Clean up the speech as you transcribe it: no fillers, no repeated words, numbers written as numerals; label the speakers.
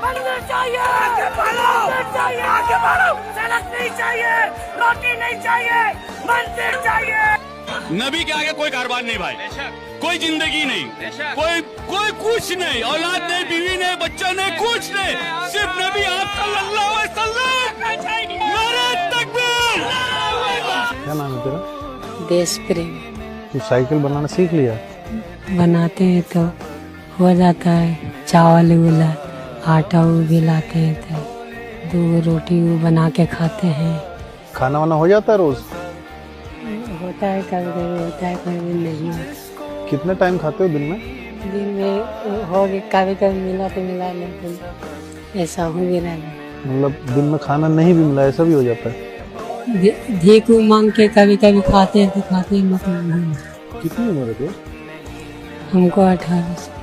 Speaker 1: मंदिर चाहिए, आगे बढ़ो, सड़क नहीं चाहिए, रोटी नहीं चाहिए, मंदिर चाहिए।
Speaker 2: नबी के आगे कोई कारोबार नहीं भाई, कोई जिंदगी नहीं, कोई कुछ नहीं, औलाद नहीं, बीवी नहीं, बच्चा नहीं, कुछ नहीं, सिर्फ नबी आप सल्लल्लाहु अलैहि वसल्लम। नारे तकबीर।
Speaker 3: क्या नाम है तेरा?
Speaker 4: देश प्रेम
Speaker 3: तू साइकिल बनाना सीख लिया?
Speaker 4: बनाते हैं तो हो जाता है। चावल उला आटा भी लाते हैं तो 2 रोटी वो बना के खाते हैं।
Speaker 3: खाना वाना हो जाता है रोज?
Speaker 4: होता है, कभी कभी होता है, कभी नहीं होता।
Speaker 3: कितने टाइम खाते हो दिन में?
Speaker 4: दिन में हो गया, कभी कभी मिला तो मिला, लेकिन ऐसा हो भी रहा है।
Speaker 3: मतलब दिन में खाना नहीं भी मिला ऐसा भी हो जाता है?
Speaker 4: भीख मांग के कभी कभी खाते हैं तो खाते हैं, मतलब नहीं।
Speaker 3: कितनी उम्र है?
Speaker 4: हमको 18 से